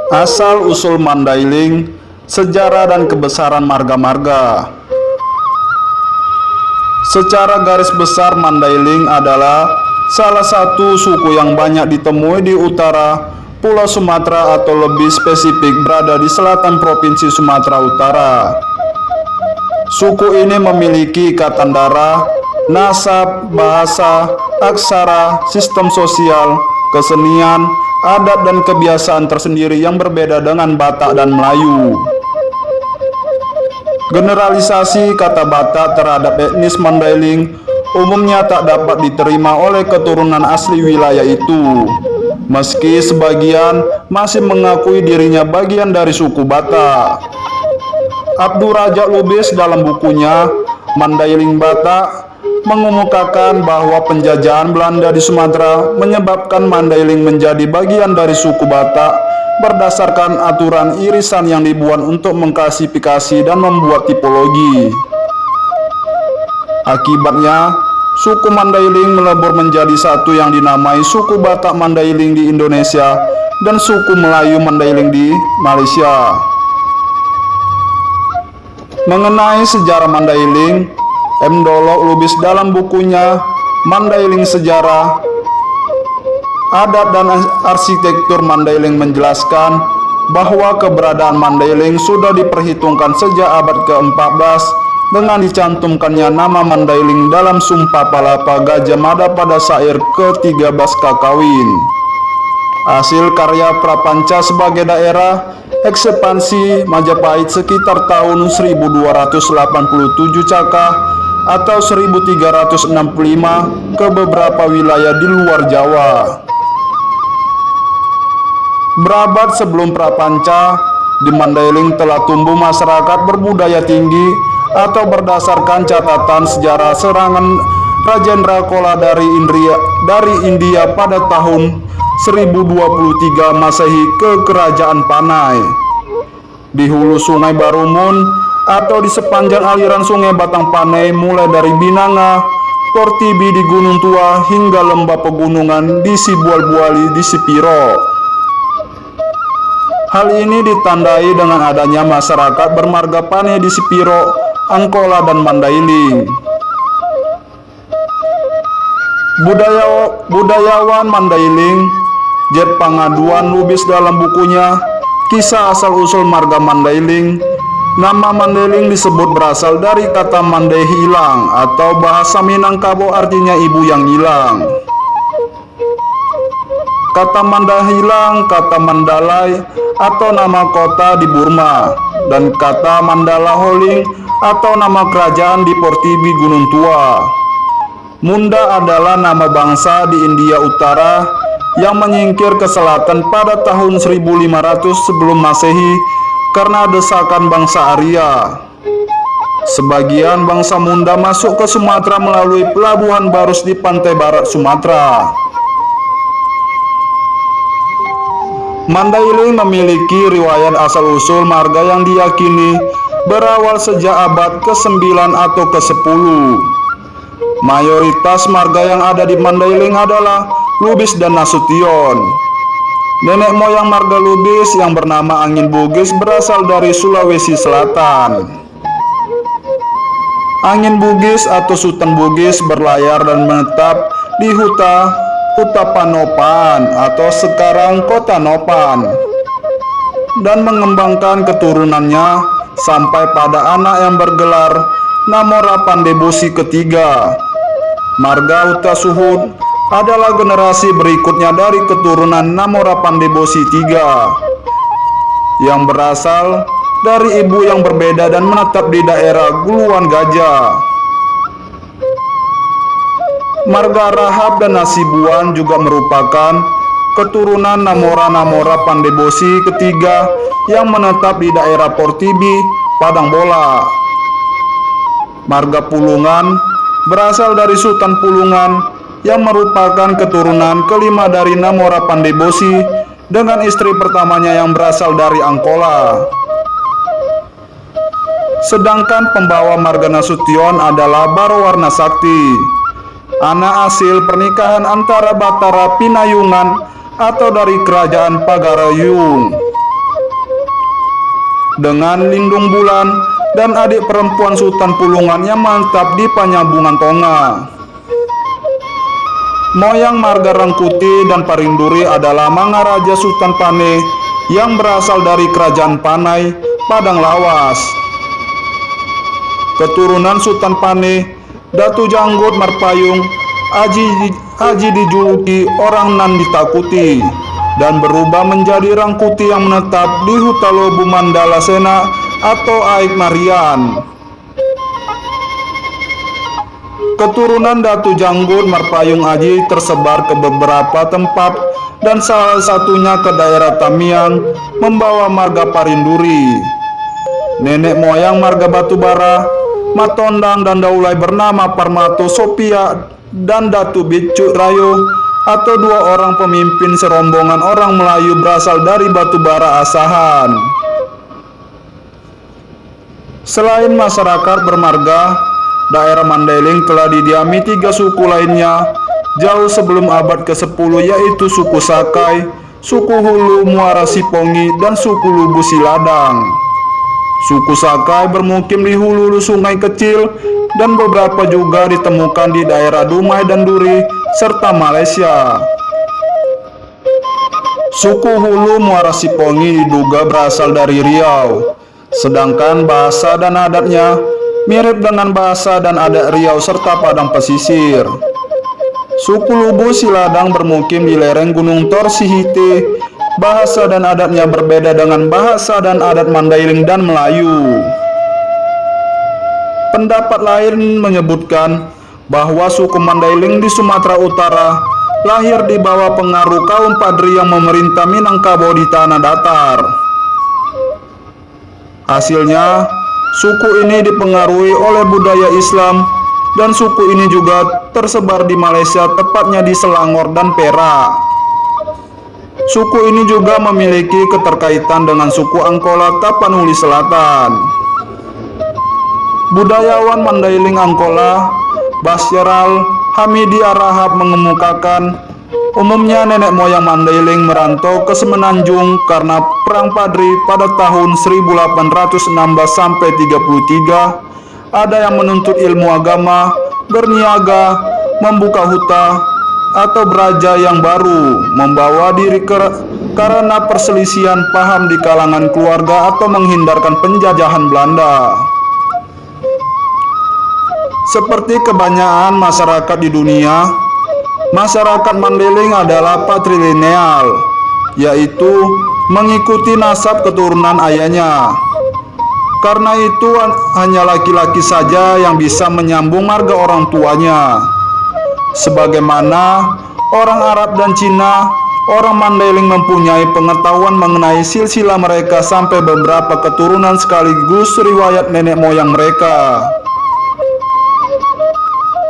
Asal-usul Mandailing, sejarah dan kebesaran marga-marga. Secara garis besar, Mandailing adalah salah satu suku yang banyak ditemui di utara Pulau Sumatera, atau lebih spesifik berada di selatan Provinsi Sumatera Utara. Suku ini memiliki ikatan darah, nasab, bahasa, aksara, sistem sosial, kesenian, adat dan kebiasaan tersendiri yang berbeda dengan Batak dan Melayu. Generalisasi kata Batak terhadap etnis Mandailing umumnya tak dapat diterima oleh keturunan asli wilayah itu, meski sebagian masih mengakui dirinya bagian dari suku Batak. Abdul Razak Lubis dalam bukunya Mandailing Batak mengemukakan bahwa penjajahan Belanda di Sumatera menyebabkan Mandailing menjadi bagian dari suku Batak berdasarkan aturan irisan yang dibuat untuk mengklasifikasi dan membuat tipologi. Akibatnya, suku Mandailing melebur menjadi satu yang dinamai suku Batak Mandailing di Indonesia dan suku Melayu Mandailing di Malaysia. Mengenai sejarah Mandailing, M. Dolok Lubis dalam bukunya Mandailing Sejarah, Adat dan Arsitektur Mandailing menjelaskan bahwa keberadaan Mandailing sudah diperhitungkan sejak abad ke-14 dengan dicantumkannya nama Mandailing dalam Sumpah Palapa Gajah Mada pada syair ke-13 Kakawin. Hasil karya Prapanca sebagai daerah ekspansi Majapahit sekitar tahun 1287 Cakah atau 1365 ke beberapa wilayah di luar Jawa. Berabad sebelum Prapanca, di Mandailing telah tumbuh masyarakat berbudaya tinggi atau berdasarkan catatan sejarah serangan Rajendra Chola dari India pada tahun 1023 Masehi ke Kerajaan Panai. Di hulu Sungai Barumun atau di sepanjang aliran Sungai Batang Panai, mulai dari Binanga, Portibi di Gunung Tua hingga lembah pegunungan di Sibual-Buali di Sipiro. Hal ini ditandai dengan adanya masyarakat bermarga Panai di Sipiro, Angkola dan Mandailing. Budayawan Mandailing Jet Pangaduan Lubis dalam bukunya Kisah Asal-Usul Marga Mandailing, nama Mandailing disebut berasal dari kata Mandai hilang atau bahasa Minangkabau artinya ibu yang hilang. Kata Manda hilang, kata Mandalay atau nama kota di Burma, dan kata Mandala Holing atau nama kerajaan di Portibi Gunung Tua. Munda adalah nama bangsa di India Utara yang menyingkir ke selatan pada tahun 1500 sebelum Masehi karena desakan bangsa Arya. Sebagian bangsa Munda masuk ke Sumatera melalui pelabuhan Barus di pantai barat Sumatera. Mandailing memiliki riwayat asal-usul marga yang diyakini berawal sejak abad ke-9 atau ke-10. Mayoritas marga yang ada di Mandailing adalah Lubis dan Nasution. Nenek moyang marga Lubis yang bernama Angin Bugis berasal dari Sulawesi Selatan. Angin Bugis atau Sultan Bugis berlayar dan menetap di Huta Panopan atau sekarang Kota Nopan, dan mengembangkan keturunannya sampai pada anak yang bergelar Namora Pandebosi ketiga. Marga Huta Suhud adalah generasi berikutnya dari keturunan Namora Pandebosi III yang berasal dari ibu yang berbeda dan menetap di daerah Guluan Gajah. Marga Rahab dan Nasibuan juga merupakan keturunan Namora Pandebosi ketiga yang menetap di daerah Portibi, Padang Bola. Marga Pulungan berasal dari Sultan Pulungan yang merupakan keturunan kelima dari Namora Pandebosi dengan istri pertamanya yang berasal dari Angkola. Sedangkan pembawa marga Nasution adalah Barowarna Sakti, anak hasil pernikahan antara Batara Pinayungan atau dari kerajaan Pagarayung. dengan Lindung Bulan dan adik perempuan Sultan Pulungan yang menetap di Panyabungan Tonga. Moyang marga Rangkuti dan Parinduri adalah Mangaraja Sultan Pane yang berasal dari Kerajaan Panai, Padang Lawas. Keturunan Sultan Pane, Datu Janggut Marpayung, Aji dijuluki orang nan ditakuti dan berubah menjadi Rangkuti yang menetap di Hutalobu Mandala Sena atau Aik Marian. Keturunan Datu Janggut Marpayung Aji tersebar ke beberapa tempat dan salah satunya ke daerah Tamiang membawa marga Parinduri. Nenek moyang marga Batubara, Matondang dan Daulay bernama Parmato Sopia dan Datu Bicu Rayo atau dua orang pemimpin serombongan orang Melayu berasal dari Batubara Asahan. Selain masyarakat bermarga, daerah Mandailing telah didiami 3 suku lainnya jauh sebelum abad ke-10, yaitu suku Sakai, suku Hulu Muara Sipongi, dan suku Lubu Siladang. Suku Sakai bermukim di hulu sungai kecil dan beberapa juga ditemukan di daerah Dumai dan Duri serta Malaysia. Suku Hulu Muara Sipongi diduga berasal dari Riau, sedangkan bahasa dan adatnya mirip dengan bahasa dan adat Riau serta Padang Pesisir. Suku Lubu Siladang bermukim di lereng Gunung Torsihite. Bahasa dan adatnya berbeda dengan bahasa dan adat Mandailing dan Melayu. Pendapat lain menyebutkan bahwa suku Mandailing di Sumatera Utara lahir di bawah pengaruh kaum Padri yang memerintah Minangkabau di tanah datar. Hasilnya, suku ini dipengaruhi oleh budaya Islam dan suku ini juga tersebar di Malaysia, tepatnya di Selangor dan Perak. Suku ini juga memiliki keterkaitan dengan suku Angkola Tapanuli Selatan. Budayawan Mandailing Angkola, Basyaral Hamidi Arahab mengemukakan, umumnya nenek moyang Mandailing merantau ke Semenanjung karena Perang Padri pada tahun 1816-33. Ada yang menuntut ilmu agama, berniaga, membuka huta, atau beraja yang baru, membawa diri karena perselisihan paham di kalangan keluarga atau menghindarkan penjajahan Belanda. Seperti kebanyakan masyarakat di dunia, masyarakat Mandailing adalah patrilineal, yaitu mengikuti nasab keturunan ayahnya. Karena itu hanya laki-laki saja yang bisa menyambung marga orang tuanya. Sebagaimana orang Arab dan Cina, orang Mandailing mempunyai pengetahuan mengenai silsilah mereka sampai beberapa keturunan sekaligus riwayat nenek moyang mereka.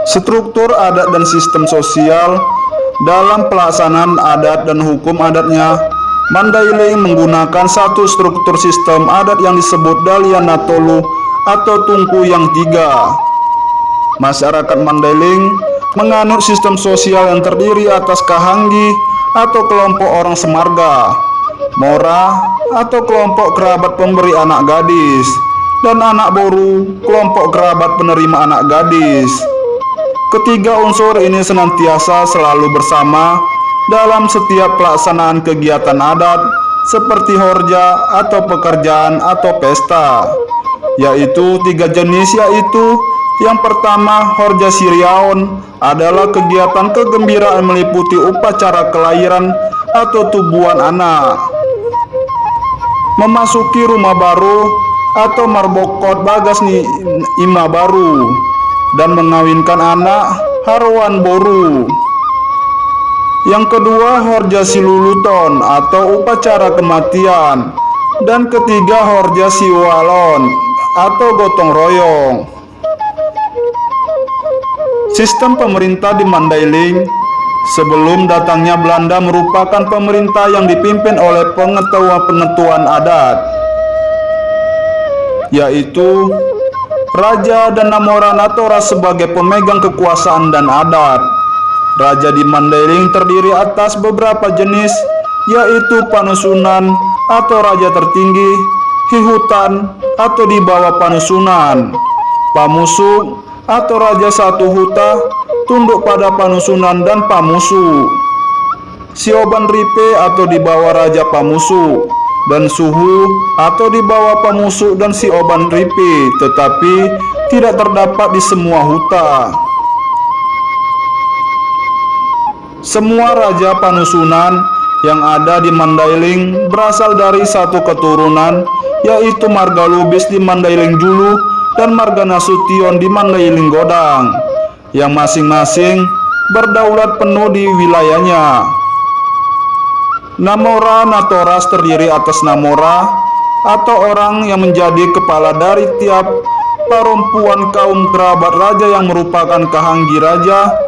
Struktur adat dan sistem sosial. Dalam pelaksanaan adat dan hukum adatnya, Mandailing menggunakan satu struktur sistem adat yang disebut Dalian Natolu atau Tungku yang 3. Masyarakat Mandailing menganut sistem sosial yang terdiri atas kahanggi atau kelompok orang semarga, mora atau kelompok kerabat pemberi anak gadis, dan anak boru, kelompok kerabat penerima anak gadis. Ketiga unsur ini senantiasa selalu bersama dalam setiap pelaksanaan kegiatan adat seperti horja atau pekerjaan atau pesta, yaitu 3 jenis, yaitu yang pertama, Horja Siriaon adalah kegiatan kegembiraan meliputi upacara kelahiran atau tubuhan anak, memasuki rumah baru atau marbokot bagas ima baru, dan mengawinkan anak Harwan Boru. Yang kedua, Horja Siluluton atau upacara kematian, dan ketiga, Horja Siwalon atau gotong royong. Sistem pemerintah di Mandailing sebelum datangnya Belanda merupakan pemerintah yang dipimpin oleh pengetua-pengetuaan adat, yaitu Raja dan Namoran atau ras sebagai pemegang kekuasaan dan adat. Raja di Mandailing terdiri atas beberapa jenis, yaitu Panusunan atau raja tertinggi, Hihutan atau di bawah Panusunan. Pamusu atau raja satu huta tunduk pada Panusunan dan Pamusu. Sioban Ripe atau di bawah Raja Pamusu, dan Suhu atau di bawah Pamusu dan Sioban Ripe, tetapi tidak terdapat di semua huta. Semua raja Panusunan yang ada di Mandailing berasal dari satu keturunan, yaitu Marga Lubis di Mandailing Julu dan Marga Nasution di Mandailing Godang, yang masing-masing berdaulat penuh di wilayahnya. Namora Natoras terdiri atas Namora atau orang yang menjadi kepala dari tiap perempuan kaum kerabat raja yang merupakan kahanggi raja.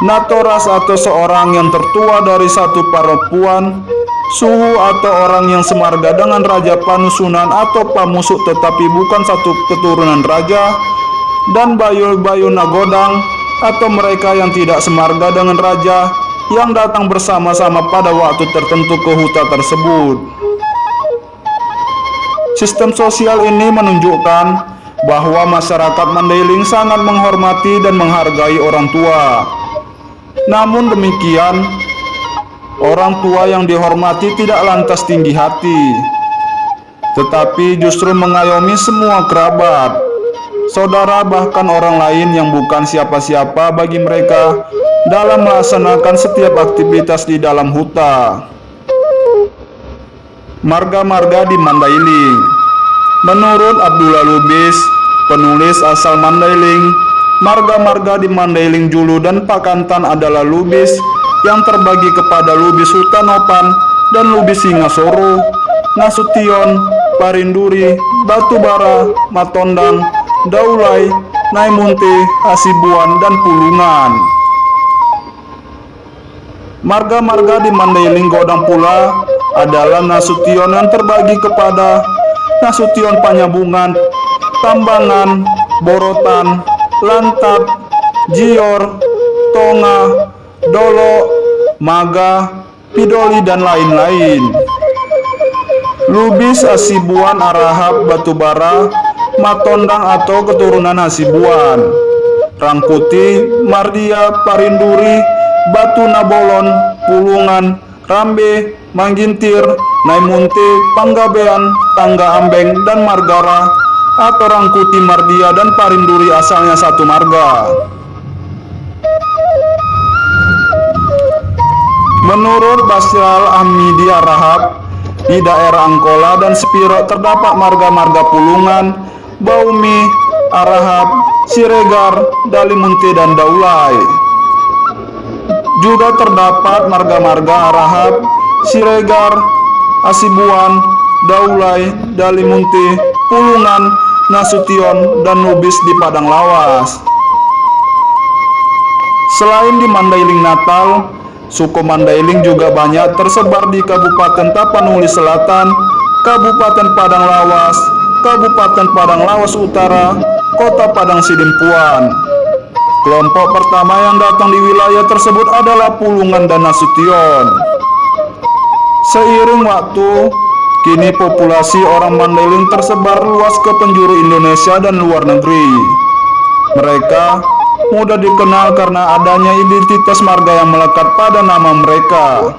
Natoras atau seorang yang tertua dari satu perempuan. Suhu atau orang yang semarga dengan Raja Panusunan atau Pamusu tetapi bukan satu keturunan raja. Dan Bayu Nagodang atau mereka yang tidak semarga dengan raja yang datang bersama-sama pada waktu tertentu ke huta tersebut. Sistem sosial ini menunjukkan bahwa masyarakat Mandailing sangat menghormati dan menghargai orang tua. Namun demikian, orang tua yang dihormati tidak lantas tinggi hati, tetapi justru mengayomi semua kerabat, saudara, bahkan orang lain yang bukan siapa-siapa bagi mereka dalam melaksanakan setiap aktivitas di dalam huta. Marga-marga di Mandailing. Menurut Abdullah Lubis, penulis asal Mandailing, marga-marga di Mandailing Julu dan Pakantan adalah Lubis yang terbagi kepada Lubis Hutanopan dan Lubis Singasoro, Nasution, Parinduri, Batubara, Matondang, Daulay, Naimunte, Hasibuan, dan Pulungan. Marga-marga di Mandailing Godang pula adalah Nasution yang terbagi kepada Nasution Panyabungan, Tambangan, Borotan, Lantat, Jior, Tonga, Dolo, Maga, Pidoli, dan lain-lain. Lubis Hasibuan Arahap Batubara, Matondang atau keturunan Hasibuan, Rangkuti, Mardia, Parinduri, Batu Nabolon, Pulungan, Rambe, Manggintir, Naimunte, Panggabean, Tangga Ambeng, dan Margara atau Rangkuti, Mardia, dan Parinduri asalnya satu marga. Menurut Basyal Ahmidi Arahap, di daerah Angkola dan Sepiro terdapat marga-marga Pulungan, Baumi, Arahap, Siregar, Dalimunte, dan Daulay. Juga terdapat marga-marga Arahap, Siregar, Hasibuan, Daulay, Dalimunte, Pulungan, Nasution, dan Lubis di Padang Lawas. Selain di Mandailing Natal, suku Mandailing juga banyak tersebar di Kabupaten Tapanuli Selatan, Kabupaten Padang Lawas, Kabupaten Padang Lawas Utara, Kota Padang Sidimpuan. Kelompok pertama yang datang di wilayah tersebut adalah Pulungan dan Nasution. Seiring waktu, kini populasi orang Mandailing tersebar luas ke penjuru Indonesia dan luar negeri. Mereka mudah dikenal karena adanya identitas marga yang melekat pada nama mereka.